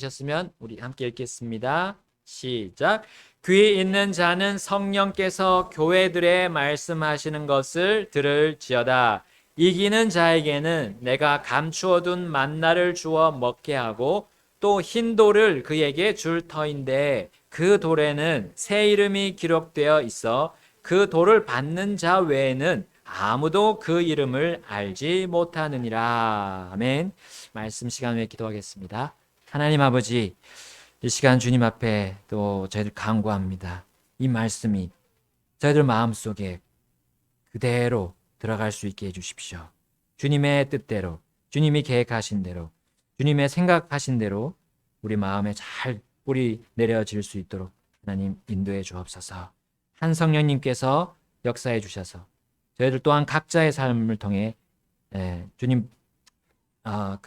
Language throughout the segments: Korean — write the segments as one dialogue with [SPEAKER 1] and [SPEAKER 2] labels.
[SPEAKER 1] 되셨으면 우리 함께 읽겠습니다. 시작. 귀 있는 자는 성령께서 교회들에 말씀하시는 것을 들을지어다. 이기는 자에게는 내가 감추어둔 만나를 주어 먹게 하고 또 흰 돌을 그에게 줄 터인데 그 돌에는 새 이름이 기록되어 있어 그 돌을 받는 자 외에는 아무도 그 이름을 알지 못하느니라. 아멘. 말씀 시간 후에 기도하겠습니다. 하나님 아버지, 이 시간 주님 앞에 또 저희들 간구합니다. 이 말씀이 저희들 마음속에 그대로 들어갈 수 있게 해주십시오. 주님의 뜻대로, 주님이 계획하신 대로, 주님의 생각하신 대로 우리 마음에 잘 뿌리 내려질 수 있도록 하나님 인도해 주옵소서. 한 성령님께서 역사해 주셔서 저희들 또한 각자의 삶을 통해 주님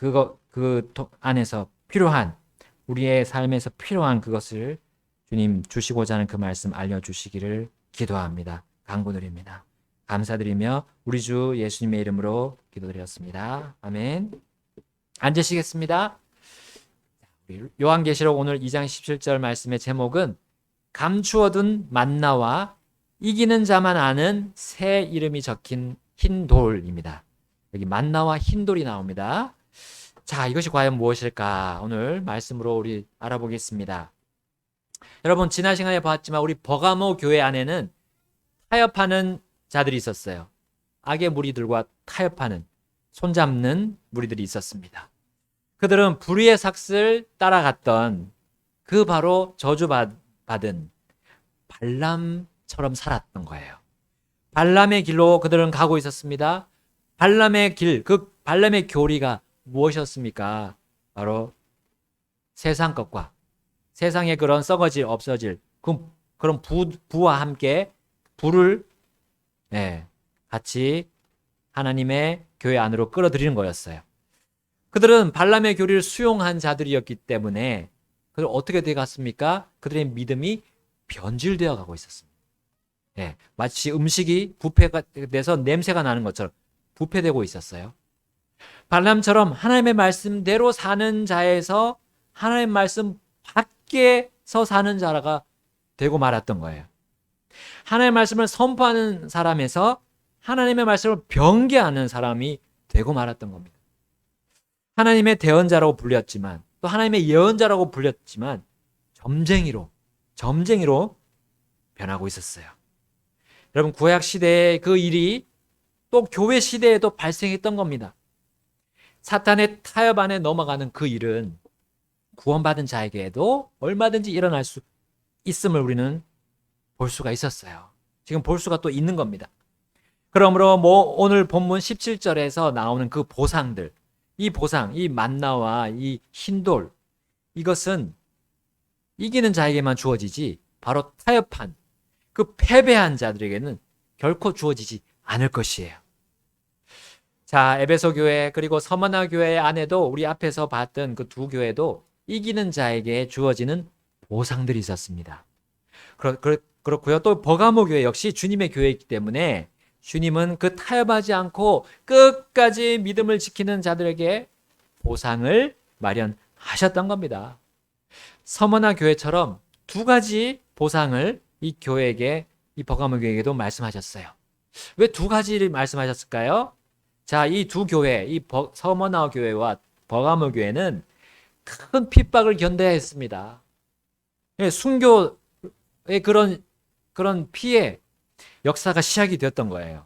[SPEAKER 1] 그 안에서 필요한 우리의 삶에서 필요한 그것을 주님 주시고자 하는 그 말씀 알려주시기를 기도합니다. 간구드립니다. 감사드리며 우리 주 예수님의 이름으로 기도드렸습니다. 아멘. 앉으시겠습니다. 요한계시록 오늘 2장 17절 말씀의 제목은 감추어둔 만나와 이기는 자만 아는 새 이름이 적힌 흰 돌입니다. 여기 만나와 흰 돌이 나옵니다. 자, 이것이 과연 무엇일까? 오늘 말씀으로 우리 알아보겠습니다. 여러분, 지난 시간에 봤지만 우리 버가모 교회 안에는 타협하는 자들이 있었어요. 악의 무리들과 타협하는, 손잡는 무리들이 있었습니다. 그들은 불의의 삭슬 따라갔던 그 바로 저주받은 발람처럼 살았던 거예요. 발람의 길로 그들은 가고 있었습니다. 발람의 길, 그 발람의 교리가 무엇이었습니까? 바로 세상 것과 세상의 그런 썩어질, 없어질 그런 부와 함께 불을 같이 하나님의 교회 안으로 끌어들이는 거였어요. 그들은 발람의 교리를 수용한 자들이었기 때문에 그들 어떻게 돼 갔습니까? 그들의 믿음이 변질되어 가고 있었습니다. 마치 음식이 부패가 돼서 냄새가 나는 것처럼 부패되고 있었어요. 발람처럼 하나님의 말씀대로 사는 자에서 하나님의 말씀 밖에서 사는 자가 되고 말았던 거예요. 하나님의 말씀을 선포하는 사람에서 하나님의 말씀을 변개하는 사람이 되고 말았던 겁니다. 하나님의 대언자라고 불렸지만 또 하나님의 예언자라고 불렸지만 점쟁이로 변하고 있었어요. 여러분, 구약 시대의 그 일이 또 교회 시대에도 발생했던 겁니다. 사탄의 타협 안에 넘어가는 그 일은 구원받은 자에게도 얼마든지 일어날 수 있음을 우리는 볼 수가 있었어요. 지금 볼 수가 또 있는 겁니다. 그러므로 오늘 본문 17절에서 나오는 그 보상들, 이 보상, 이 만나와 이 흰돌, 이것은 이기는 자에게만 주어지지 바로 타협한 그 패배한 자들에게는 결코 주어지지 않을 것이에요. 자, 에베소 교회 그리고 서머나 교회 안에도 우리 앞에서 봤던 그 두 교회도 이기는 자에게 주어지는 보상들이 있었습니다. 그렇고요. 또 버가모 교회 역시 주님의 교회이기 때문에 주님은 그 타협하지 않고 끝까지 믿음을 지키는 자들에게 보상을 마련하셨던 겁니다. 서머나 교회처럼 두 가지 보상을 이 교회에게, 이 버가모 교회에게도 말씀하셨어요. 왜 두 가지를 말씀하셨을까요? 자, 이 두 교회, 이 서머나 교회와 버가모 교회는 큰 핍박을 견뎌야 했습니다. 순교의 그런 피해 역사가 시작이 되었던 거예요.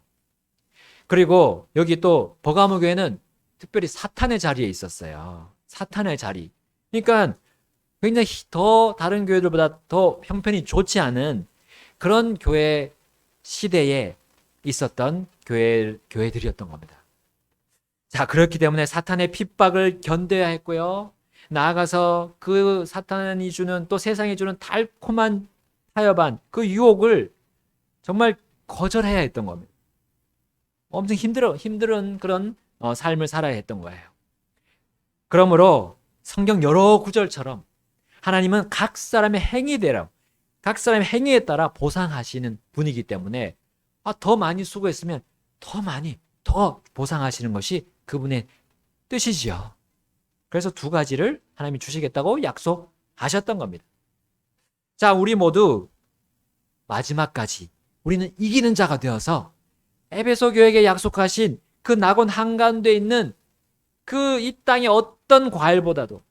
[SPEAKER 1] 그리고 여기 또 버가모 교회는 특별히 사탄의 자리에 있었어요. 사탄의 자리. 그러니까 굉장히 더 다른 교회들보다 더 형편이 좋지 않은 그런 교회 시대에 있었던 교회들이었던 겁니다. 자, 그렇기 때문에 사탄의 핍박을 견뎌야 했고요. 나아가서 그 사탄이 주는, 또 세상이 주는 달콤한 타협한 그 유혹을 정말 거절해야 했던 겁니다. 엄청 힘든 그런 삶을 살아야 했던 거예요. 그러므로 성경 여러 구절처럼 하나님은 각 사람의 행위대로, 각 사람의 행위에 따라 보상하시는 분이기 때문에 더 많이 수고했으면 더 보상하시는 것이 그분의 뜻이지요. 그래서 두 가지를 하나님이 주시겠다고 약속하셨던 겁니다. 자, 우리 모두 마지막까지 우리는 이기는 자가 되어서 에베소 교회에게 약속하신 그 낙원 한가운데 있는 그 이 땅의 어떤 과일보다도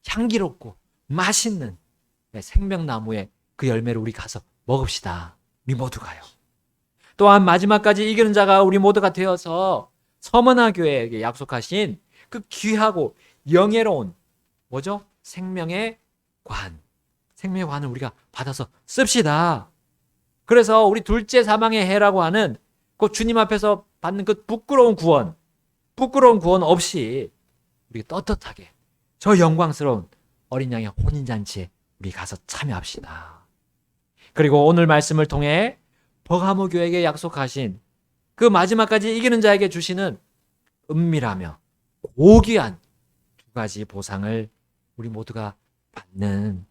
[SPEAKER 1] 향기롭고 맛있는 생명나무의 그 열매를 우리 가서 먹읍시다. 우리 모두가요. 또한 마지막까지 이기는 자가 우리 모두가 되어서 서머나 교회에게 약속하신 그 귀하고 영예로운 뭐죠? 생명의 관. 생명의 관을 우리가 받아서 씁시다. 그래서 우리 둘째 사망의 해라고 하는 그 주님 앞에서 받는 그 부끄러운 구원 없이 우리가 떳떳하게 저 영광스러운 어린 양의 혼인잔치에 우리 가서 참여합시다. 그리고 오늘 말씀을 통해 버가모 교회에게 약속하신 그 마지막까지 이기는 자에게 주시는 은밀하며 고귀한 두 가지 보상을 우리 모두가 받는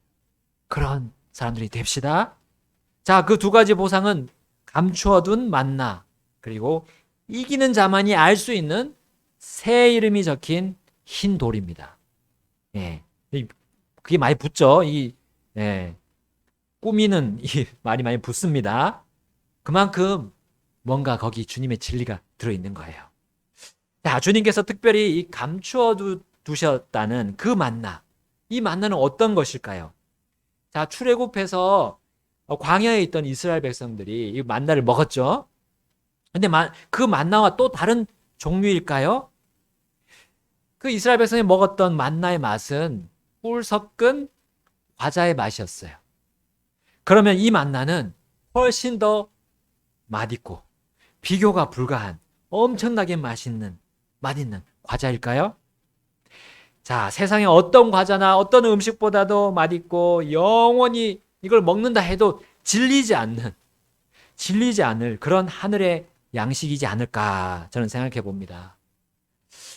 [SPEAKER 1] 그런 사람들이 됩시다. 자, 그 두 가지 보상은 감추어둔 만나, 그리고 이기는 자만이 알 수 있는 새 이름이 적힌 흰 돌입니다. 예, 그게 많이 붙죠. 꾸미는 이 말이 많이 붙습니다. 그만큼 뭔가 거기 주님의 진리가 들어있는 거예요. 자, 주님께서 특별히 이 감추어 두셨다는 그 만나, 이 만나는 어떤 것일까요? 자, 출애굽해서 광야에 있던 이스라엘 백성들이 이 만나를 먹었죠. 근데 그 만나와 또 다른 종류일까요? 그 이스라엘 백성이 먹었던 만나의 맛은 꿀 섞은 과자의 맛이었어요. 그러면 이 만나는 훨씬 더 맛있고 비교가 불가한 엄청나게 맛있는 과자일까요? 자, 세상에 어떤 과자나 어떤 음식보다도 맛있고 영원히 이걸 먹는다 해도 질리지 않을 그런 하늘의 양식이지 않을까 저는 생각해 봅니다.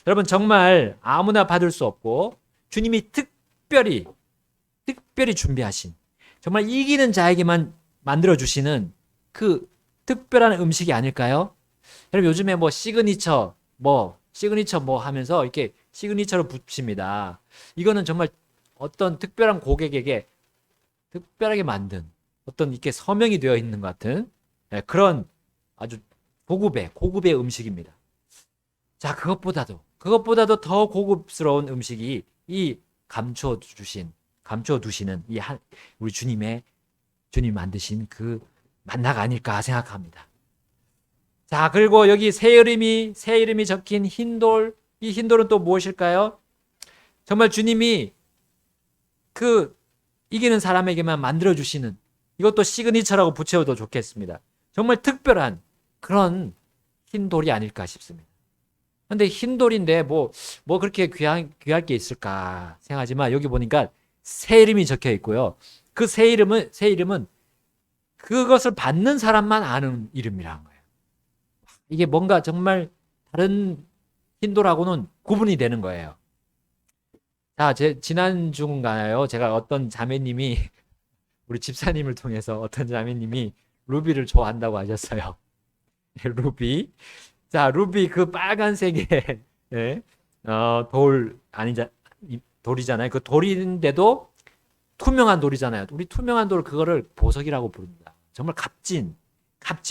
[SPEAKER 1] 여러분, 정말 아무나 받을 수 없고 주님이 특별히 준비하신 정말 이기는 자에게만 만들어주시는 그 특별한 음식이 아닐까요? 여러분, 요즘에 시그니처 하면서 이렇게 시그니처로 붙입니다. 이거는 정말 어떤 특별한 고객에게 특별하게 만든 어떤 이렇게 서명이 되어 있는 것 같은 그런 아주 고급의 음식입니다. 자, 그것보다도 더 고급스러운 음식이 이 감춰 두시는 우리 주님이 만드신 그 만나가 아닐까 생각합니다. 자, 그리고 여기 새 이름이 적힌 흰돌, 이 흰돌은 또 무엇일까요? 정말 주님이 그 이기는 사람에게만 만들어주시는, 이것도 시그니처라고 붙여도 좋겠습니다. 정말 특별한 그런 흰돌이 아닐까 싶습니다. 근데 흰돌인데 뭐 그렇게 귀할 게 있을까 생각하지만 여기 보니까 새 이름이 적혀 있고요. 그 새 이름은 그것을 받는 사람만 아는 이름이라는 거예요. 이게 뭔가 정말 다른 흰돌하고는 구분이 되는 거예요. 자, 지난주인가요? 제가 어떤 자매님이 우리 집사님을 통해서 어떤 자매님이 루비를 좋아한다고 하셨어요. 루비. 자, 루비 그 빨간색의 돌이잖아요. 그 돌인데도 투명한 돌이잖아요. 우리 투명한 돌 그거를 보석이라고 부릅니다. 정말 값진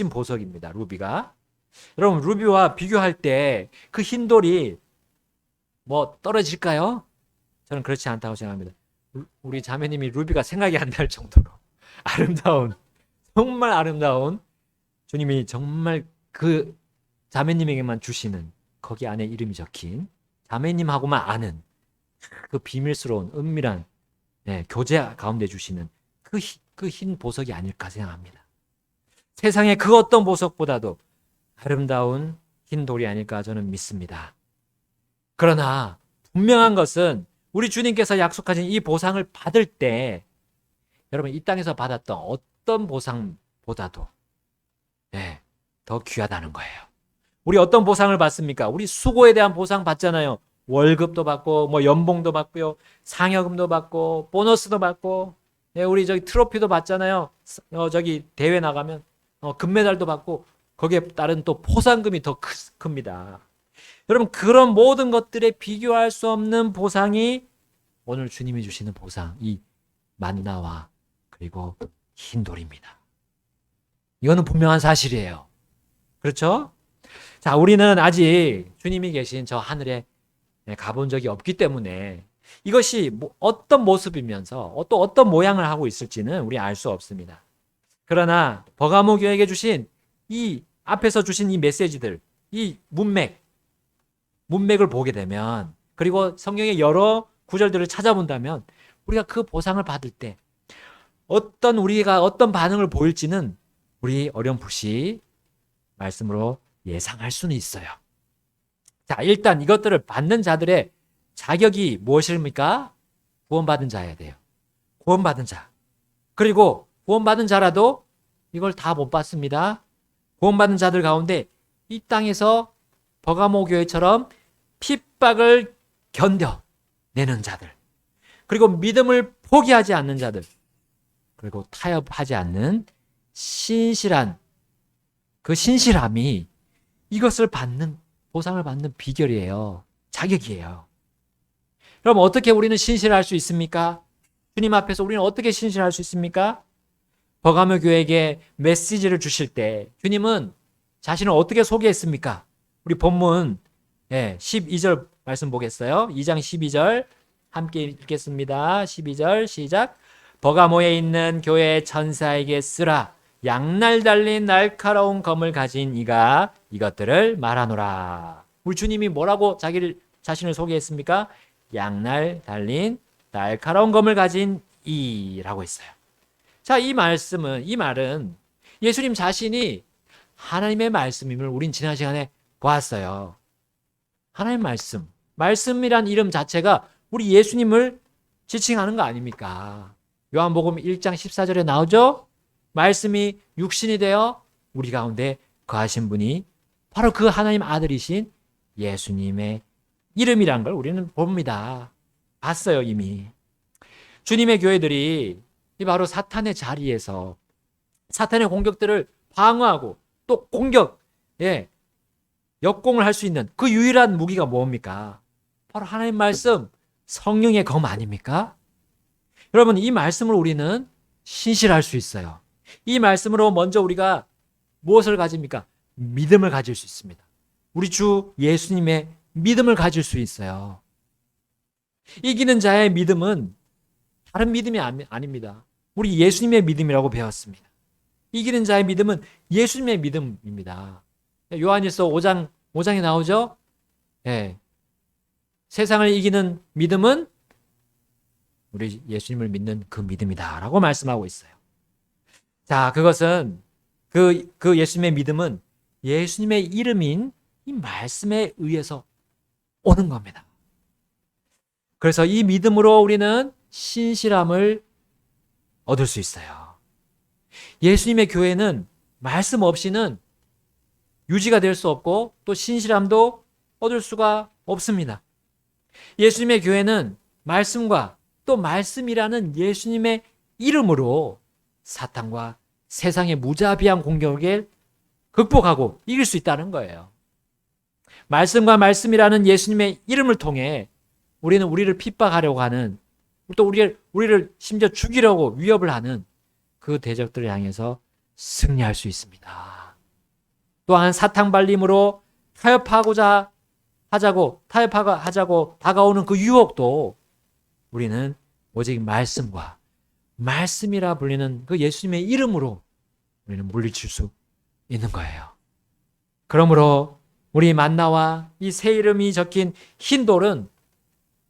[SPEAKER 1] 보석입니다. 루비가. 여러분, 루비와 비교할 때 그 흰 돌이 떨어질까요? 저는 그렇지 않다고 생각합니다. 우리 자매님이 루비가 생각이 안 날 정도로 정말 아름다운 주님이 정말 그 자매님에게만 주시는 거기 안에 이름이 적힌 자매님하고만 아는 그 비밀스러운 은밀한 교제 가운데 주시는 그 흰 보석이 아닐까 생각합니다. 세상의 그 어떤 보석보다도 아름다운 흰 돌이 아닐까 저는 믿습니다. 그러나 분명한 것은 우리 주님께서 약속하신 이 보상을 받을 때 여러분, 이 땅에서 받았던 어떤 보상보다도 더 귀하다는 거예요. 우리 어떤 보상을 받습니까? 우리 수고에 대한 보상 받잖아요. 월급도 받고 연봉도 받고요, 상여금도 받고 보너스도 받고, 우리 저기 트로피도 받잖아요. 저기 대회 나가면 금메달도 받고 거기에 따른 또 포상금이 더 큽니다. 여러분, 그런 모든 것들에 비교할 수 없는 보상이 오늘 주님이 주시는 보상, 이 만나와 그리고 흰돌입니다. 이거는 분명한 사실이에요. 그렇죠? 자, 우리는 아직 주님이 계신 저 하늘에 가본 적이 없기 때문에 이것이 어떤 모습이면서 또 어떤 모양을 하고 있을지는 우리 알 수 없습니다. 그러나 버가모 교회에게 주신 이 앞에서 주신 이 메시지들, 이 문맥을 보게 되면, 그리고 성경의 여러 구절들을 찾아본다면 우리가 그 보상을 받을 때 우리가 어떤 반응을 보일지는 우리 어렴풋이 말씀으로 예상할 수는 있어요. 자, 일단 이것들을 받는 자들의 자격이 무엇입니까? 구원받은 자여야 돼요. 구원받은 자. 그리고 구원받은 자라도 이걸 다 못 받습니다. 구원받은 자들 가운데 이 땅에서 버가모 교회처럼 핍박을 견뎌내는 자들, 그리고 믿음을 포기하지 않는 자들, 그리고 타협하지 않는 신실한 그 신실함이 이것을 받는, 보상을 받는 비결이에요. 자격이에요. 그럼 어떻게 우리는 신실할 수 있습니까? 주님 앞에서 우리는 어떻게 신실할 수 있습니까? 버가모 교회에게 메시지를 주실 때 주님은 자신을 어떻게 소개했습니까? 우리 본문 12절 말씀 보겠어요. 2장 12절 함께 읽겠습니다. 12절 시작. 버가모에 있는 교회 천사에게 쓰라. 양날 달린 날카로운 검을 가진 이가 이것들을 말하노라. 우리 주님이 뭐라고 자신을 소개했습니까? 양날 달린 날카로운 검을 가진 이라고 했어요. 자, 이 말은 예수님 자신이 하나님의 말씀임을 우린 지난 시간에 보았어요. 하나님의 말씀이란 이름 자체가 우리 예수님을 지칭하는 거 아닙니까? 요한복음 1장 14절에 나오죠? 말씀이 육신이 되어 우리 가운데 거하신 분이 바로 그 하나님 아들이신 예수님의 이름이란 걸 우리는 봅니다. 봤어요, 이미. 주님의 교회들이 바로 사탄의 자리에서 사탄의 공격들을 방어하고 또 역공을 할 수 있는 그 유일한 무기가 뭡니까? 바로 하나님 말씀, 성령의 검 아닙니까? 여러분, 이 말씀으로 우리는 신실할 수 있어요. 이 말씀으로 먼저 우리가 무엇을 가집니까? 믿음을 가질 수 있습니다. 우리 주 예수님의 믿음을 가질 수 있어요. 이기는 자의 믿음은 다른 믿음이 아닙니다. 우리 예수님의 믿음이라고 배웠습니다. 이기는 자의 믿음은 예수님의 믿음입니다. 요한일서 5장에 나오죠? 세상을 이기는 믿음은 우리 예수님을 믿는 그 믿음이다 라고 말씀하고 있어요. 자, 그것은 그 예수님의 믿음은 예수님의 이름인 이 말씀에 의해서 오는 겁니다. 그래서 이 믿음으로 우리는 신실함을 얻을 수 있어요. 예수님의 교회는 말씀 없이는 유지가 될 수 없고 또 신실함도 얻을 수가 없습니다. 예수님의 교회는 말씀과 또 말씀이라는 예수님의 이름으로 사탄과 세상의 무자비한 공격을 극복하고 이길 수 있다는 거예요. 말씀과 말씀이라는 예수님의 이름을 통해 우리는 우리를 핍박하려고 하는, 또 우리를 심지어 죽이려고 위협을 하는 그 대적들을 향해서 승리할 수 있습니다. 또한 사탕 발림으로 타협하자고 다가오는 그 유혹도 우리는 오직 말씀과 말씀이라 불리는 그 예수님의 이름으로 우리는 물리칠 수 있는 거예요. 그러므로 우리 만나와 이 새 이름이 적힌 흰 돌은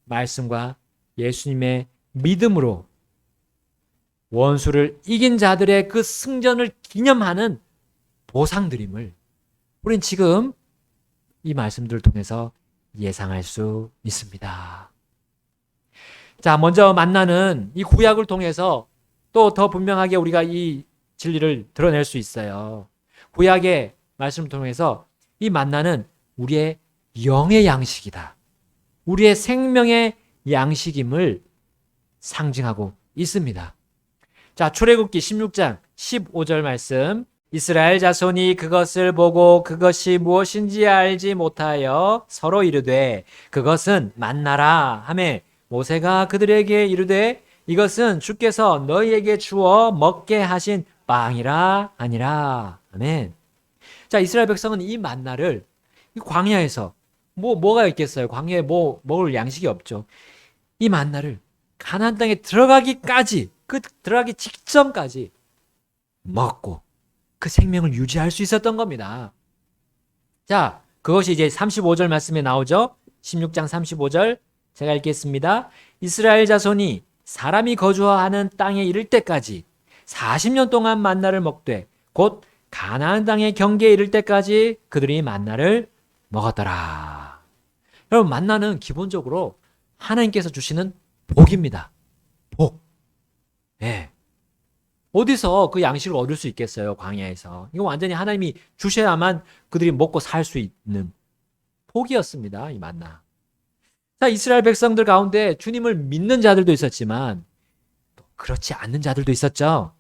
[SPEAKER 1] 말씀과 예수님의 믿음으로 원수를 이긴 자들의 그 승전을 기념하는 보상드림을 우린 지금 이 말씀들을 통해서 예상할 수 있습니다. 자, 먼저 만나는 이 구약을 통해서 또 더 분명하게 우리가 이 진리를 드러낼 수 있어요. 구약의 말씀을 통해서 이 만나는 우리의 영의 양식이다. 우리의 생명의 양식임을 상징하고 있습니다. 자, 출애굽기 16장 15절 말씀 이스라엘 자손이 그것을 보고 그것이 무엇인지 알지 못하여 서로 이르되 그것은 만나라 하매 모세가 그들에게 이르되 이것은 주께서 너희에게 주어 먹게 하신 빵이라 하니라. 아멘. 자, 이스라엘 백성은 이 만나를 이 광야에서 뭐가 있겠어요? 광야에 먹을 양식이 없죠. 이 만나를 가나안 땅에 들어가기까지, 그 들어가기 직전까지 먹고 그 생명을 유지할 수 있었던 겁니다. 자, 그것이 이제 35절 말씀에 나오죠. 16장 35절 제가 읽겠습니다. 이스라엘 자손이 사람이 거주하는 땅에 이를 때까지 40년 동안 만나를 먹되 곧 가나안 땅의 경계에 이를 때까지 그들이 만나를 먹었더라. 여러분, 만나는 기본적으로 하나님께서 주시는 복입니다. 복. 예. 어디서 그 양식을 얻을 수 있겠어요, 광야에서. 이거 완전히 하나님이 주셔야만 그들이 먹고 살 수 있는 복이었습니다, 이 만나. 자, 이스라엘 백성들 가운데 주님을 믿는 자들도 있었지만 또 그렇지 않는 자들도 있었죠.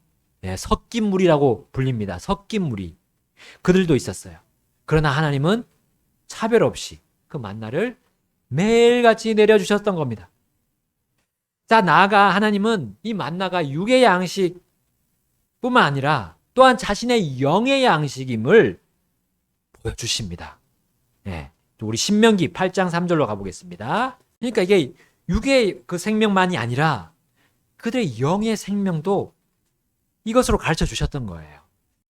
[SPEAKER 1] 예, 섞인 무리라고 불립니다. 섞인 무리. 그들도 있었어요. 그러나 하나님은 차별 없이 그 만나를 매일같이 내려주셨던 겁니다. 자, 나아가 하나님은 이 만나가 육의 양식뿐만 아니라 또한 자신의 영의 양식임을 보여주십니다. 예, 우리 신명기 8장 3절로 가보겠습니다. 그러니까 이게 육의 그 생명만이 아니라 그들의 영의 생명도 이것으로 가르쳐 주셨던 거예요.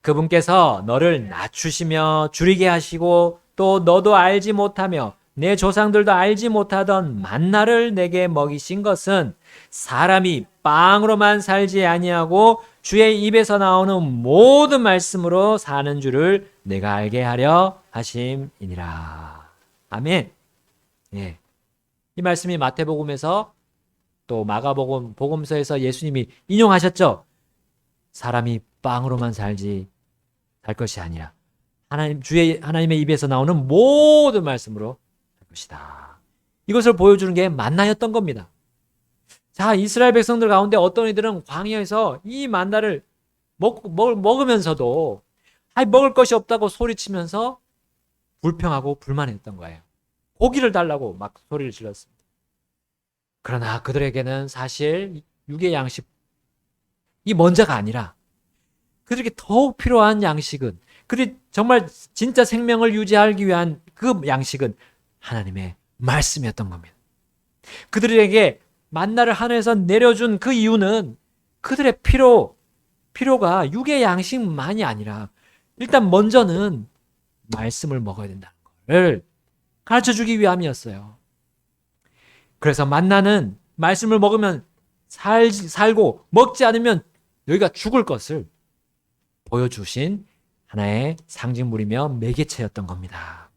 [SPEAKER 1] 그분께서 너를 낮추시며 줄이게 하시고 또 너도 알지 못하며 내 조상들도 알지 못하던 만나를 내게 먹이신 것은 사람이 빵으로만 살지 아니하고 주의 입에서 나오는 모든 말씀으로 사는 줄을 내가 알게 하려 하심이니라. 아멘. 예. 이 말씀이 마태복음에서 또 마가복음 복음서에서 예수님이 인용하셨죠. 사람이 빵으로만 살 것이 아니라 하나님의 입에서 나오는 모든 말씀으로 살 것이다. 이것을 보여주는 게 만나였던 겁니다. 자, 이스라엘 백성들 가운데 어떤 이들은 광야에서 이 만나를 먹으면서도 먹을 것이 없다고 소리치면서 불평하고 불만했던 거예요. 고기를 달라고 막 소리를 질렀습니다. 그러나 그들에게는 사실 육의 양식이 먼저가 아니라 그들에게 더욱 필요한 양식은, 그들이 정말 진짜 생명을 유지하기 위한 그 양식은 하나님의 말씀이었던 겁니다. 그들에게 만나를 하늘에서 내려준 그 이유는 그들의 필요가 육의 양식만이 아니라 일단 먼저는 말씀을 먹어야 된다는 걸 가르쳐주기 위함이었어요. 그래서 만나는 말씀을 먹으면 살고 먹지 않으면 너희가 죽을 것을 보여주신 하나의 상징물이며 매개체였던 겁니다.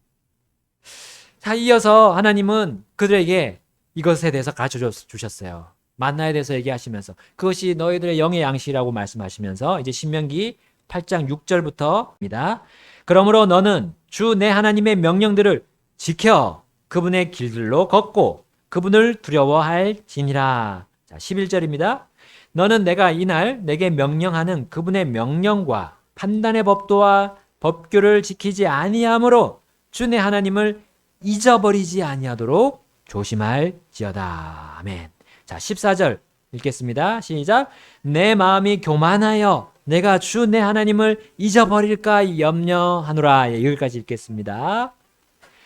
[SPEAKER 1] 자, 이어서 하나님은 그들에게 이것에 대해서 가르쳐 주셨어요. 만나에 대해서 얘기하시면서 그것이 너희들의 영의 양식이라고 말씀하시면서 이제 신명기 8장 6절부터입니다. 그러므로 너는 주 내 하나님의 명령들을 지켜 그분의 길들로 걷고 그분을 두려워할지니라. 자, 11절입니다. 너는 내가 이날 내게 명령하는 그분의 명령과 판단의 법도와 법규를 지키지 아니하므로 주 내 하나님을 잊어버리지 아니하도록 조심할지어다. 아멘. 자, 14절 읽겠습니다. 시작. 내 마음이 교만하여 내가 주 내 하나님을 잊어버릴까 염려하노라. 예, 여기까지 읽겠습니다.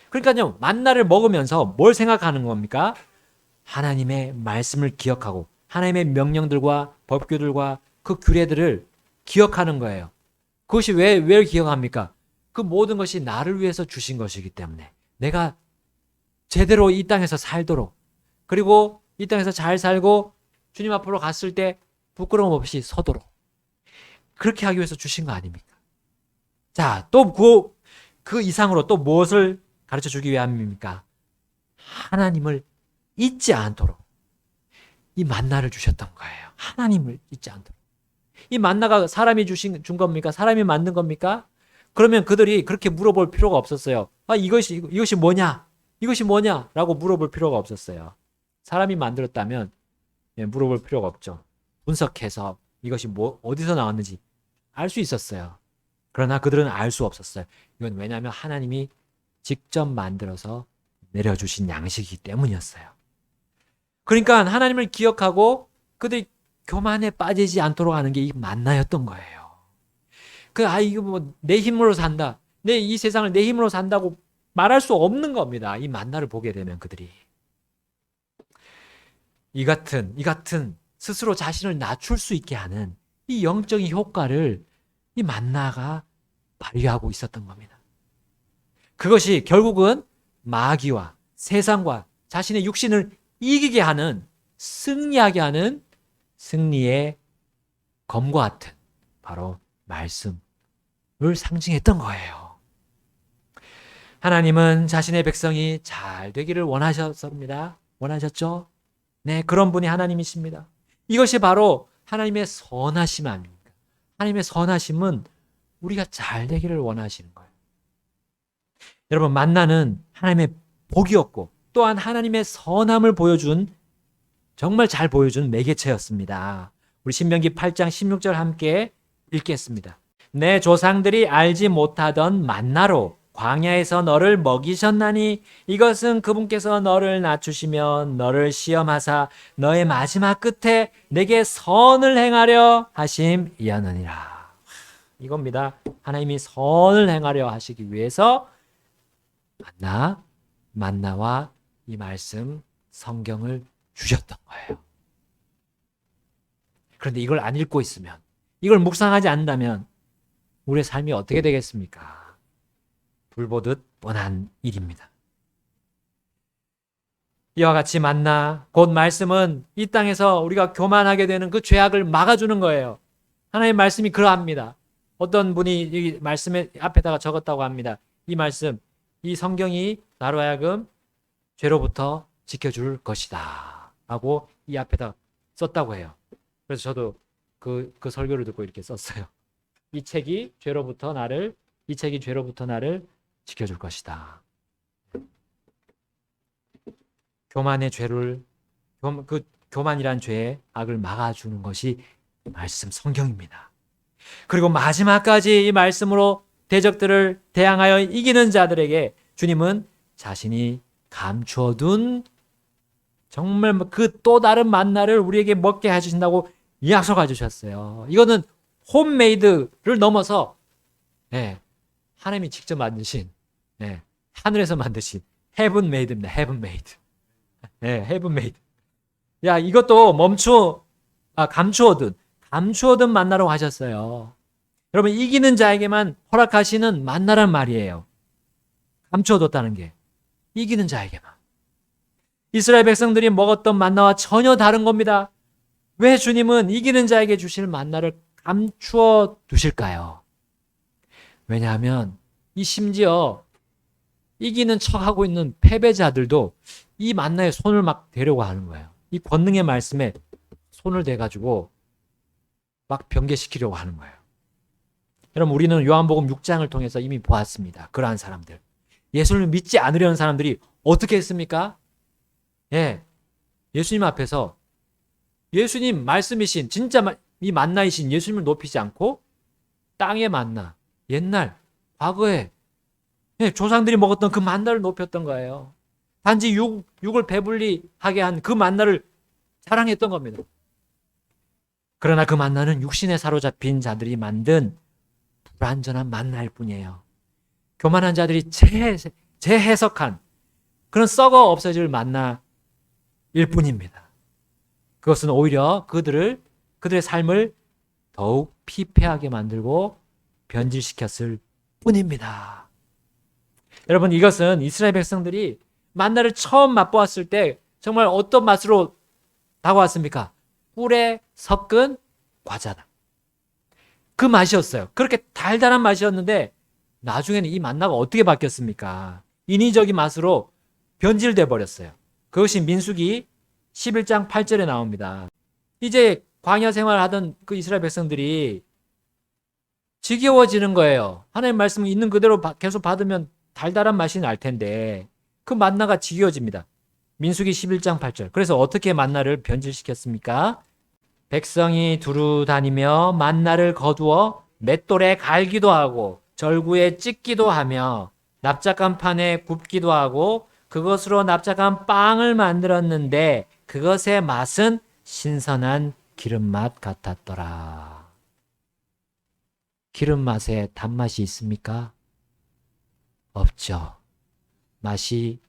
[SPEAKER 1] 그러니까요, 만나를 먹으면서 뭘 생각하는 겁니까? 하나님의 말씀을 기억하고 하나님의 명령들과 법규들과 그 규례들을 기억하는 거예요. 그것이 왜 기억합니까? 그 모든 것이 나를 위해서 주신 것이기 때문에 내가 제대로 이 땅에서 살도록, 그리고 이 땅에서 잘 살고 주님 앞으로 갔을 때 부끄러움 없이 서도록, 그렇게 하기 위해서 주신 거 아닙니까? 자, 또 그 이상으로 또 무엇을 가르쳐 주기 위함입니까? 하나님을 잊지 않도록 이 만나를 주셨던 거예요. 하나님을 잊지 않도록. 이 만나가 사람이 준 겁니까? 사람이 만든 겁니까? 그러면 그들이 그렇게 물어볼 필요가 없었어요. 이것이 뭐냐? 이것이 뭐냐? 라고 물어볼 필요가 없었어요. 사람이 만들었다면 물어볼 필요가 없죠. 분석해서 이것이 어디서 나왔는지 알 수 있었어요. 그러나 그들은 알 수 없었어요. 이건 왜냐하면 하나님이 직접 만들어서 내려주신 양식이기 때문이었어요. 그러니까 하나님을 기억하고 그들이 교만에 빠지지 않도록 하는 게 이 만나였던 거예요. 이거 뭐 내 힘으로 산다. 이 세상을 내 힘으로 산다고 말할 수 없는 겁니다. 이 만나를 보게 되면 그들이. 이 같은 스스로 자신을 낮출 수 있게 하는 이 영적인 효과를 이 만나가 발휘하고 있었던 겁니다. 그것이 결국은 마귀와 세상과 자신의 육신을 이기게 하는, 승리하게 하는 승리의 검과 같은 바로 말씀을 상징했던 거예요. 하나님은 자신의 백성이 잘 되기를 원하셨습니다. 원하셨죠? 네, 그런 분이 하나님이십니다. 이것이 바로 하나님의 선하심 아닙니까? 하나님의 선하심은 우리가 잘 되기를 원하시는 거예요. 여러분, 만나는 하나님의 복이었고 또한 하나님의 선함을 보여준, 정말 잘 보여준 매개체였습니다. 우리 신명기 8장 16절 함께 읽겠습니다. 내 조상들이 알지 못하던 만나로 광야에서 너를 먹이셨나니 이것은 그분께서 너를 낮추시며 너를 시험하사 너의 마지막 끝에 내게 선을 행하려 하심이었느니라. 이겁니다. 하나님이 선을 행하려 하시기 위해서 만나와 이 말씀 성경을 주셨던 거예요. 그런데 이걸 안 읽고 있으면, 이걸 묵상하지 않는다면 우리의 삶이 어떻게 되겠습니까? 불보듯 뻔한 일입니다. 이와 같이 만나, 곧 말씀은 이 땅에서 우리가 교만하게 되는 그 죄악을 막아주는 거예요. 하나님의 말씀이 그러합니다. 어떤 분이 이 말씀에 앞에다가 적었다고 합니다. 이 말씀, 이 성경이 나로 하여금 죄로부터 지켜줄 것이다 라고 이 앞에다 썼다고 해요. 그래서 저도 그 설교를 듣고 이렇게 썼어요. 이 책이 죄로부터 나를 지켜줄 것이다. 교만의 죄를, 교만이란 죄의 악을 막아주는 것이 말씀 성경입니다. 그리고 마지막까지 이 말씀으로 대적들을 대항하여 이기는 자들에게 주님은 자신이 감추어둔 정말 그 또 다른 만나를 우리에게 먹게 해주신다고 약속해 주셨어요. 이거는 홈메이드를 넘어서 하나님이 직접 만드신, 하늘에서 만드신 헤븐메이드입니다. 헤븐메이드. 헤븐메이드. 야, 이것도 감추어둔 만나라고 하셨어요. 여러분, 이기는 자에게만 허락하시는 만나란 말이에요. 감추어뒀다는 게 이기는 자에게만. 이스라엘 백성들이 먹었던 만나와 전혀 다른 겁니다. 왜 주님은 이기는 자에게 주실 만나를 감추어 두실까요? 왜냐하면 심지어 이기는 척하고 있는 패배자들도 이 만나에 손을 막 대려고 하는 거예요. 이 권능의 말씀에 손을 대가지고 막 변개시키려고 하는 거예요. 여러분, 우리는 요한복음 6장을 통해서 이미 보았습니다. 그러한 사람들. 예수를 믿지 않으려는 사람들이 어떻게 했습니까? 예수님 앞에서 예수님 말씀이신 진짜 이 만나이신 예수님을 높이지 않고 땅의 만나, 옛날 과거에 조상들이 먹었던 그 만나를 높였던 거예요. 단지 육을 배불리하게 한 그 만나를 자랑했던 겁니다. 그러나 그 만나는 육신에 사로잡힌 자들이 만든 불완전한 만나일 뿐이에요. 교만한 자들이 재해석한 그런 썩어 없어질 만나일 뿐입니다. 그것은 오히려 그들의 삶을 더욱 피폐하게 만들고 변질시켰을 뿐입니다. 여러분, 이것은 이스라엘 백성들이 만나를 처음 맛보았을 때 정말 어떤 맛으로 다가왔습니까? 꿀에 섞은 과자다. 그 맛이었어요. 그렇게 달달한 맛이었는데 나중에는 이 만나가 어떻게 바뀌었습니까? 인위적인 맛으로 변질돼 버렸어요. 그것이 민수기 11장 8절에 나옵니다. 이제 광야 생활하던 그 이스라엘 백성들이 지겨워지는 거예요. 하나님 말씀이 있는 그대로 계속 받으면 달달한 맛이 날 텐데 그 만나가 지겨워집니다. 민수기 11장 8절. 그래서 어떻게 만나를 변질시켰습니까? 백성이 두루 다니며 만나를 거두어 맷돌에 갈기도 하고 절구에 찢기도 하며 납작한 판에 굽기도 하고 그것으로 납작한 빵을 만들었는데 그것의 맛은 신선한 기름맛 같았더라. 기름맛에 단맛이 있습니까? 없죠. 맛을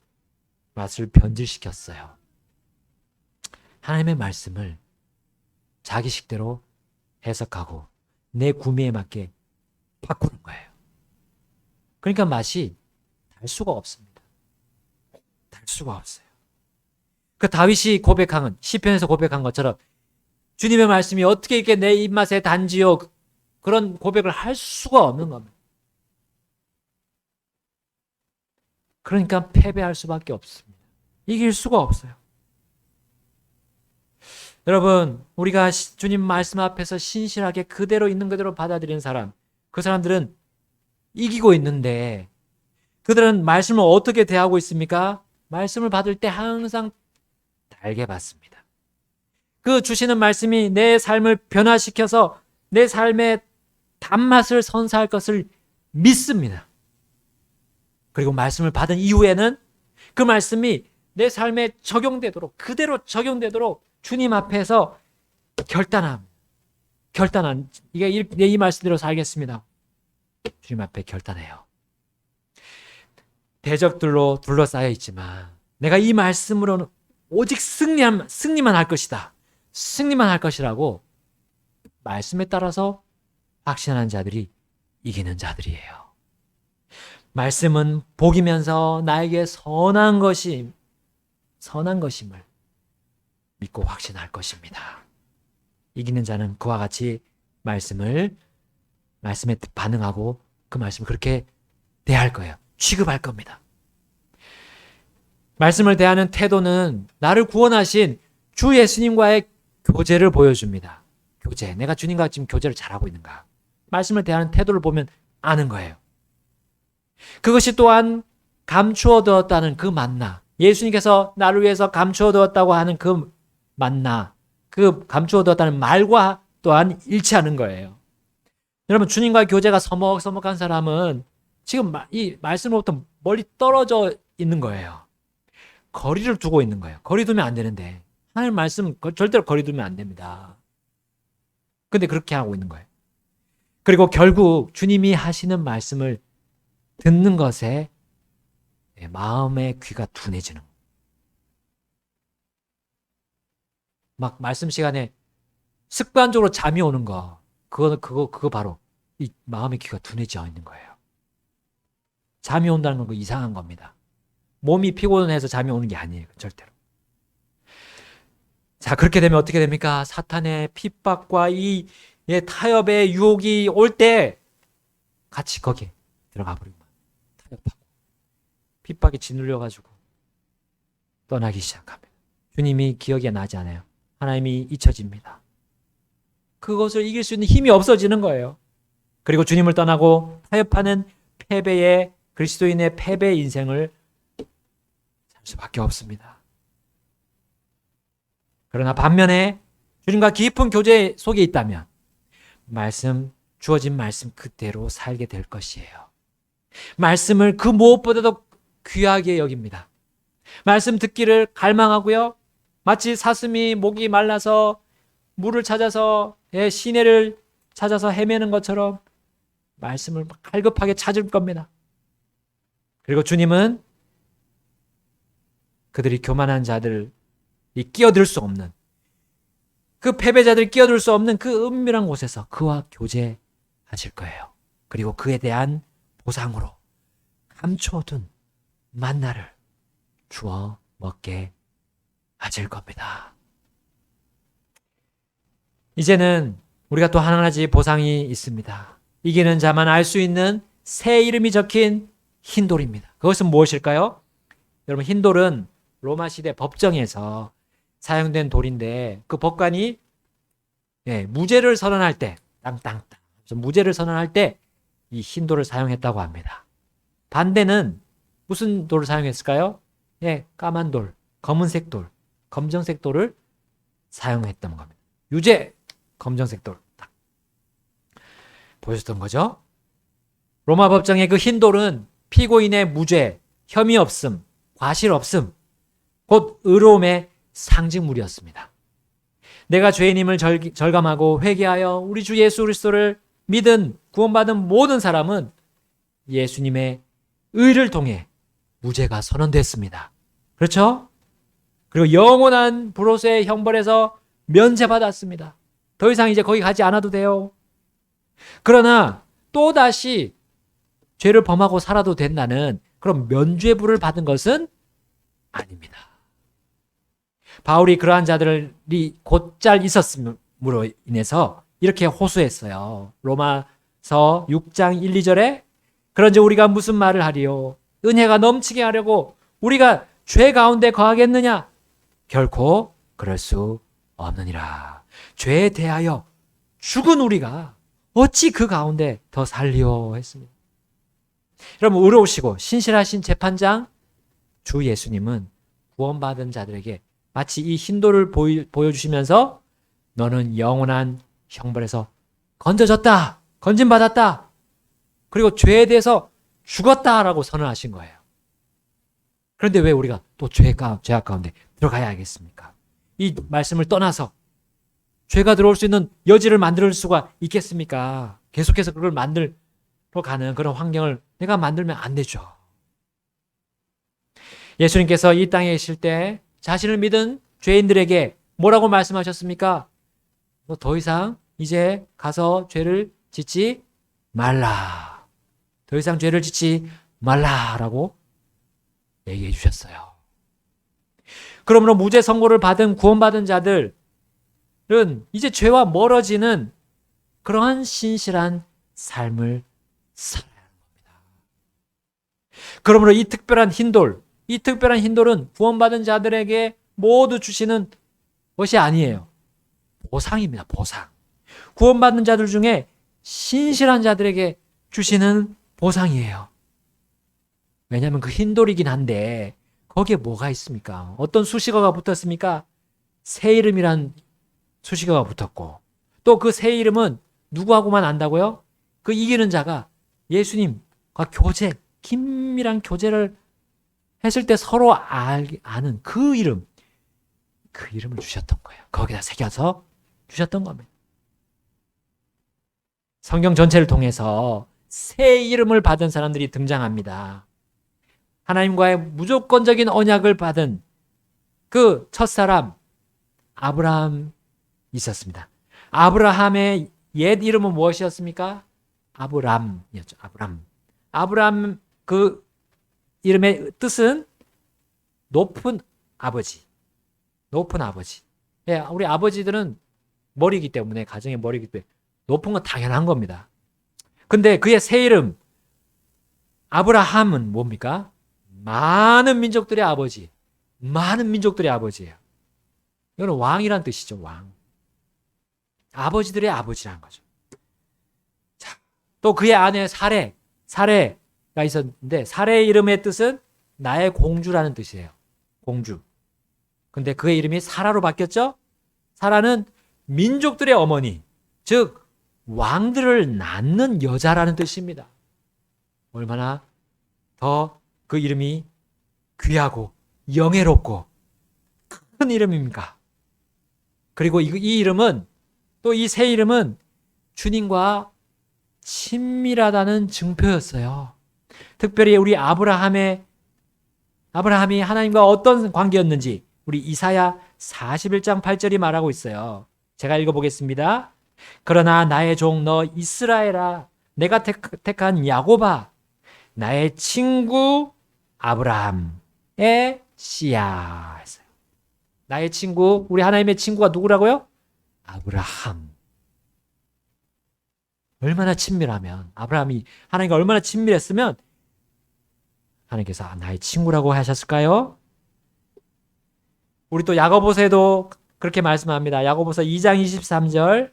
[SPEAKER 1] 변질시켰어요. 하나님의 말씀을 자기 식대로 해석하고 내 구미에 맞게 바꾸는 거예요. 그러니까 맛이 달 수가 없습니다. 달 수가 없어요. 그 다윗이 고백한 시편에서 고백한 것처럼 주님의 말씀이 어떻게 이렇게 내 입맛에 단지요, 그런 고백을 할 수가 없는 겁니다. 그러니까 패배할 수밖에 없습니다. 이길 수가 없어요. 여러분, 우리가 주님 말씀 앞에서 신실하게 그대로 있는 그대로 받아들이는 사람, 그 사람들은 이기고 있는데 그들은 말씀을 어떻게 대하고 있습니까? 말씀을 받을 때 항상 달게 받습니다. 그 주시는 말씀이 내 삶을 변화시켜서 내 삶의 단맛을 선사할 것을 믿습니다. 그리고 말씀을 받은 이후에는 그 말씀이 내 삶에 적용되도록, 그대로 적용되도록 주님 앞에서 결단한, 이 말씀대로 살겠습니다. 주님 앞에 결단해요. 대적들로 둘러싸여 있지만 내가 이 말씀으로는 오직 승리만 할 것이다. 승리만 할 것이라고 말씀에 따라서 확신하는 자들이 이기는 자들이에요. 말씀은 복이면서 나에게 선한 것임을 믿고 확신할 것입니다. 이기는 자는 그와 같이 말씀에 반응하고 그 말씀을 그렇게 대할 거예요. 취급할 겁니다. 말씀을 대하는 태도는 나를 구원하신 주 예수님과의 교제를 보여줍니다. 교제. 내가 주님과 지금 교제를 잘하고 있는가? 말씀을 대하는 태도를 보면 아는 거예요. 그것이 또한 감추어 두었다는 그 만나, 예수님께서 나를 위해서 감추어 두었다고 하는 그 만나, 그 감추어 두었다는 말과 또한 일치하는 거예요. 여러분, 주님과 교제가 서먹서먹한 사람은 지금 이 말씀으로부터 멀리 떨어져 있는 거예요. 거리를 두고 있는 거예요. 거리 두면 안 되는데 하나님 말씀 절대로 거리 두면 안 됩니다. 근데 그렇게 하고 있는 거예요. 그리고 결국 주님이 하시는 말씀을 듣는 것에 마음의 귀가 둔해지는 거예요. 막 말씀 시간에 습관적으로 잠이 오는 거, 그거 바로 이 마음의 귀가 둔해져 있는 거예요. 잠이 온다는 건 이상한 겁니다. 몸이 피곤해서 잠이 오는 게 아니에요. 절대로. 자, 그렇게 되면 어떻게 됩니까? 사탄의 핍박과 이 타협의 유혹이 올 때 같이 거기에 들어가 버리고 타협하고 핍박에 짓눌려가지고 떠나기 시작합니다. 주님이 기억이 나지 않아요. 하나님이 잊혀집니다. 그것을 이길 수 있는 힘이 없어지는 거예요. 그리고 주님을 떠나고 타협하는 그리스도인의 패배 인생을 살 수밖에 없습니다. 그러나 반면에 주님과 깊은 교제 속에 있다면 주어진 말씀 그대로 살게 될 것이에요. 말씀을 그 무엇보다도 귀하게 여깁니다. 말씀 듣기를 갈망하고요. 마치 사슴이 목이 말라서 물을 찾아서 시내를 찾아서 헤매는 것처럼 말씀을 갈급하게 찾을 겁니다. 그리고 주님은 그들이 교만한 자들이 끼어들 수 없는, 그 패배자들이 끼어들 수 없는 그 은밀한 곳에서 그와 교제하실 거예요. 그리고 그에 대한 보상으로 감춰둔 만나를 주어 먹게 하실 겁니다. 이제는 우리가 또 한 가지 보상이 있습니다. 이기는 자만 알 수 있는 새 이름이 적힌 흰돌입니다. 그것은 무엇일까요? 여러분, 흰돌은 로마 시대 법정에서 사용된 돌인데 그 법관이 무죄를 선언할 때 땅땅땅 무죄를 선언할 때 이 흰돌을 사용했다고 합니다. 반대는 무슨 돌을 사용했을까요? 까만 돌, 검은색 돌, 검정색 돌을 사용했던 겁니다. 유죄, 검정색 돌. 보여줬던 거죠. 로마 법정의 그 흰돌은 피고인의 무죄, 혐의 없음, 과실 없음, 곧 의로움의 상징물이었습니다. 내가 죄인임을 절감하고 회개하여 우리 주 예수 그리스도를 믿은 구원받은 모든 사람은 예수님의 의를 통해 무죄가 선언됐습니다. 그렇죠? 그리고 영원한 불로소의 형벌에서 면제받았습니다. 더 이상 이제 거기 가지 않아도 돼요. 그러나 또다시 죄를 범하고 살아도 된다는 그런 면죄부를 받은 것은 아닙니다. 바울이 그러한 자들이 곧잘 있었음으로 인해서 이렇게 호소했어요. 로마서 6장 1, 2절에 그런즉 우리가 무슨 말을 하리요? 은혜가 넘치게 하려고 우리가 죄 가운데 거하겠느냐? 결코 그럴 수 없느니라. 죄에 대하여 죽은 우리가 어찌 그 가운데 더 살리오 했습니다. 여러분, 의로우시고 신실하신 재판장 주 예수님은 구원받은 자들에게 마치 이 흰돌을 보여주시면서 너는 영원한 형벌에서 건져졌다, 건진받았다, 그리고 죄에 대해서 죽었다라고 선언하신 거예요. 그런데 왜 우리가 또 죄악 가운데 들어가야 하겠습니까? 이 말씀을 떠나서 죄가 들어올 수 있는 여지를 만들 수가 있겠습니까? 계속해서 그걸 만들어 가는 그런 환경을 내가 만들면 안 되죠. 예수님께서 이 땅에 계실 때 자신을 믿은 죄인들에게 뭐라고 말씀하셨습니까? 너 더 이상 이제 가서 죄를 짓지 말라. 더 이상 죄를 짓지 말라라고 얘기해 주셨어요. 그러므로 무죄 선고를 받은 구원받은 자들은 이제 죄와 멀어지는 그러한 신실한 삶을 살아야 하는 겁니다. 그러므로 이 특별한 흰돌은 구원받은 자들에게 모두 주시는 것이 아니에요. 보상입니다. 보상. 구원받는 자들 중에 신실한 자들에게 주시는 보상이에요. 왜냐하면 그 흰돌이긴 한데 거기에 뭐가 있습니까? 어떤 수식어가 붙었습니까? 새 이름이란 수식어가 붙었고, 또 그 새 이름은 누구하고만 안다고요? 그 이기는 자가 예수님과 긴밀한 교제를 했을 때 서로 아는 그 이름을 주셨던 거예요. 거기다 새겨서 주셨던 겁니다. 성경 전체를 통해서 새 이름을 받은 사람들이 등장합니다. 하나님과의 무조건적인 언약을 받은 그 첫사람 아브라함 있었습니다. 아브라함의 옛 이름은 무엇이었습니까? 아브람이었죠. 아브람 그 이름의 뜻은 높은 아버지. 예, 우리 아버지들은 머리이기 때문에, 가정의 머리이기 때문에 높은 건 당연한 겁니다. 근데 그의 새 이름 아브라함은 뭡니까? 많은 민족들의 아버지예요. 이거는 왕이란 뜻이죠. 왕. 아버지들의 아버지라는 거죠. 자, 또 그의 아내 사레가 있었는데, 사레의 이름의 뜻은 나의 공주라는 뜻이에요. 공주. 근데 그의 이름이 사라로 바뀌었죠? 사라는 민족들의 어머니, 즉 왕들을 낳는 여자라는 뜻입니다. 얼마나 더 그 이름이 귀하고 영예롭고 큰 이름입니까? 그리고 이 이름은, 또 이 새 이름은 주님과 친밀하다는 증표였어요. 특별히 우리 아브라함이 하나님과 어떤 관계였는지 우리 이사야 41장 8절이 말하고 있어요. 제가 읽어보겠습니다. 그러나 나의 종 너 이스라엘아, 내가 택한 야곱아, 나의 친구 아브라함의 씨야 했어요. 나의 친구, 우리 하나님의 친구가 누구라고요? 아브라함. 얼마나 친밀하면, 아브라함이 하나님과 얼마나 친밀했으면 하나님께서 나의 친구라고 하셨을까요? 우리 또 야고보서에도 그렇게 말씀합니다. 야고보서 2장 23절,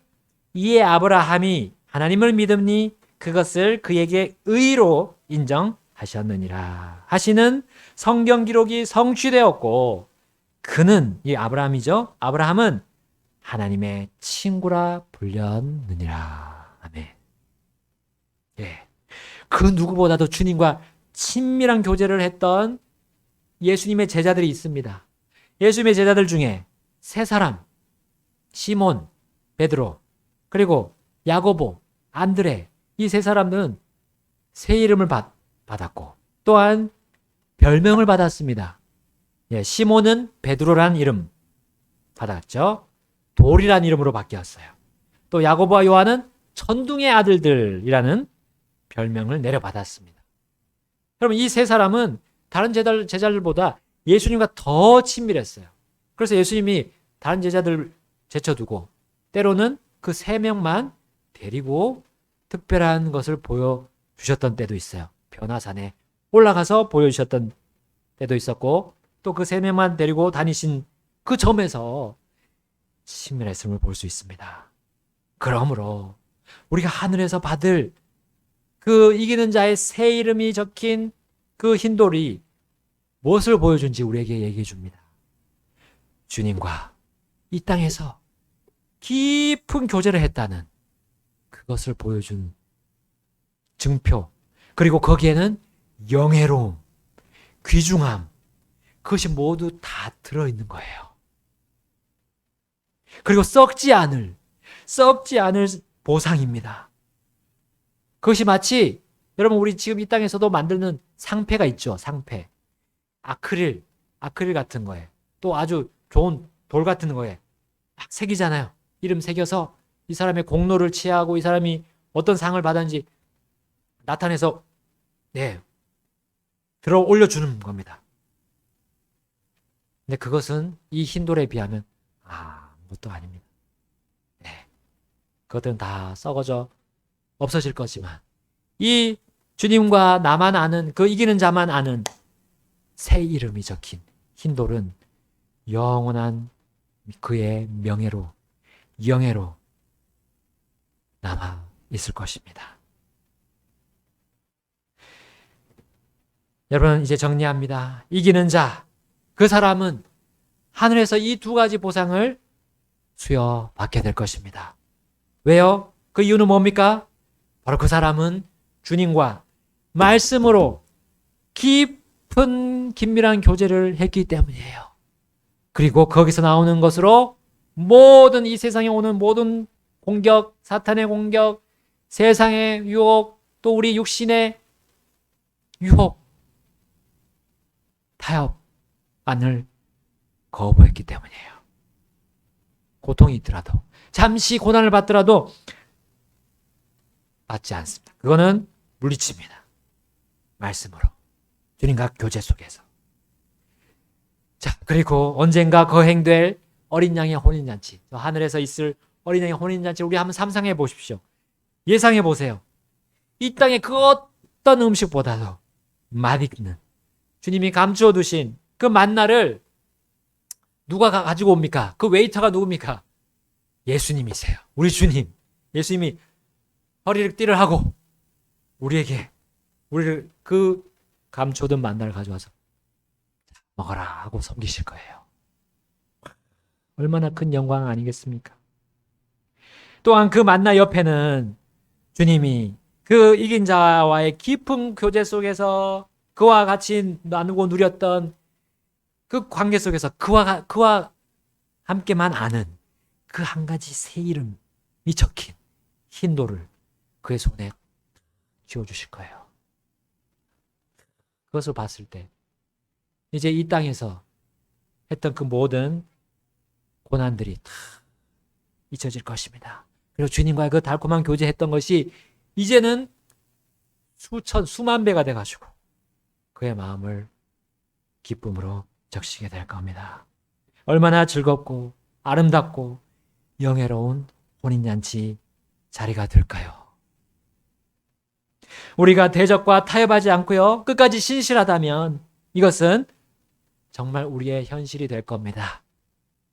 [SPEAKER 1] 이에 아브라함이 하나님을 믿음니 그것을 그에게 의로 인정하셨느니라 하시는 성경 기록이 성취되었고, 그는, 이 아브라함이죠, 아브라함은 하나님의 친구라 불렸느니라. 아멘. 예. 그 누구보다도 주님과 친밀한 교제를 했던 예수님의 제자들이 있습니다. 예수님의 제자들 중에 세 사람, 시몬, 베드로, 그리고 야고보, 안드레, 이 세 사람들은 새 이름을 받았고 또한 별명을 받았습니다. 예, 시몬은 베드로라는 이름 받았죠. 돌이라는 이름으로 바뀌었어요. 또 야고보와 요한은 천둥의 아들들이라는 별명을 내려받았습니다. 여러분, 이 세 사람은 다른 제자들보다 예수님과 더 친밀했어요. 그래서 예수님이 다른 제자들을 제쳐두고 때로는 그 세 명만 데리고 특별한 것을 보여주셨던 때도 있어요. 변화산에 올라가서 보여주셨던 때도 있었고 또 그 세 명만 데리고 다니신 그 점에서 친밀했음을 볼 수 있습니다. 그러므로 우리가 하늘에서 받을 그 이기는 자의 새 이름이 적힌 그 흰돌이 무엇을 보여준지 우리에게 얘기해 줍니다. 주님과 이 땅에서 깊은 교제를 했다는 그것을 보여준 증표, 그리고 거기에는 영예로움, 귀중함, 그것이 모두 다 들어있는 거예요. 그리고 썩지 않을 보상입니다. 그것이 마치 여러분 우리 지금 이 땅에서도 만드는 상패가 있죠. 상패. 아크릴 같은 거에 또 아주 좋은 돌 같은 거에 막 새기잖아요. 이름 새겨서 이 사람의 공로를 취하고 이 사람이 어떤 상을 받았는지 나타내서 들어 올려주는 겁니다. 근데 그것은 이 흰돌에 비하면 아무것도 아닙니다. 그것들은 다 썩어져 없어질 거지만 이 주님과 나만 아는 그 이기는 자만 아는 새 이름이 적힌 흰돌은 영원한 그의 명예로 영예로 남아 있을 것입니다. 여러분 이제 정리합니다. 이기는 자, 그 사람은 하늘에서 이 두 가지 보상을 수여받게 될 것입니다. 왜요? 그 이유는 뭡니까? 바로 그 사람은 주님과 말씀으로 깊은 긴밀한 교제를 했기 때문이에요. 그리고 거기서 나오는 것으로 모든 이 세상에 오는 모든 공격, 사탄의 공격, 세상의 유혹, 또 우리 육신의 유혹, 타협안을 거부했기 때문이에요. 고통이 있더라도, 잠시 고난을 받더라도 받지 않습니다. 그거는 물리칩니다. 말씀으로, 주님과 교제 속에서. 자, 그리고 언젠가 거행될 어린 양의 혼인잔치, 하늘에서 있을 어린 양의 혼인잔치, 우리 한번 상상해 보십시오. 예상해 보세요. 이 땅의 그 어떤 음식보다도 맛있는 주님이 감추어 두신 그 만나를 누가 가지고 옵니까? 그 웨이터가 누굽니까? 예수님이세요. 우리 주님. 예수님이 허리를 띠를 하고 우리에게 우리를 그 감춰둔 만나를 가져와서 먹어라 하고 섬기실 거예요. 얼마나 큰 영광 아니겠습니까? 또한 그 만나 옆에는 주님이 그 이긴 자와의 깊은 교제 속에서 그와 같이 나누고 누렸던 그 관계 속에서 그와 함께만 아는 그 한 가지 새 이름이 적힌 흰 돌을 그의 손에 쥐어주실 거예요. 그것을 봤을 때 이제 이 땅에서 했던 그 모든 고난들이 다 잊혀질 것입니다. 그리고 주님과의 그 달콤한 교제했던 것이 이제는 수만 배가 돼가지고 그의 마음을 기쁨으로 적시게 될 겁니다. 얼마나 즐겁고 아름답고 영예로운 혼인잔치 자리가 될까요? 우리가 대적과 타협하지 않고요, 끝까지 신실하다면 이것은 정말 우리의 현실이 될 겁니다.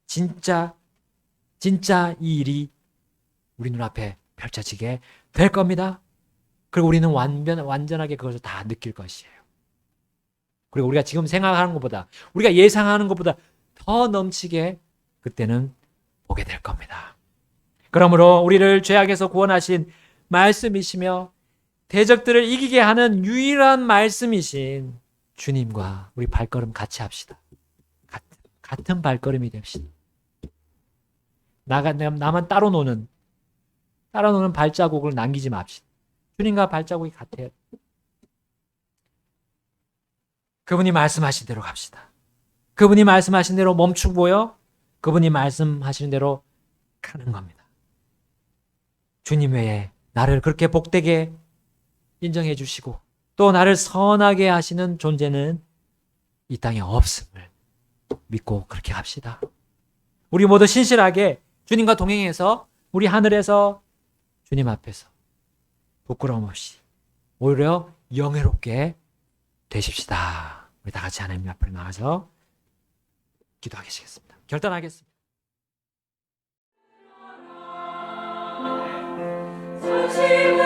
[SPEAKER 1] 진짜 이 일이 우리 눈앞에 펼쳐지게 될 겁니다. 그리고 우리는 완전하게 그것을 다 느낄 것이에요. 그리고 우리가 지금 생각하는 것보다, 우리가 예상하는 것보다 더 넘치게 그때는 보게 될 겁니다. 그러므로 우리를 죄악에서 구원하신 말씀이시며 대적들을 이기게 하는 유일한 말씀이신 주님과 우리 발걸음 같이 합시다. 같은 발걸음이 됩시다. 나만 따로 노는 발자국을 남기지 맙시다. 주님과 발자국이 같아요. 그분이 말씀하신 대로 갑시다. 그분이 말씀하신 대로 멈추고요. 그분이 말씀하신 대로 가는 겁니다. 주님 외에 나를 그렇게 복되게 인정해 주시고 또 나를 선하게 하시는 존재는 이 땅에 없음을 믿고 그렇게 합시다. 우리 모두 신실하게 주님과 동행해서 우리 하늘에서 주님 앞에서 부끄러움 없이 오히려 영예롭게 되십시다. 우리 다 같이 하나님 앞을 나가서 기도하겠습니다. 결단하겠습니다.
[SPEAKER 2] 수시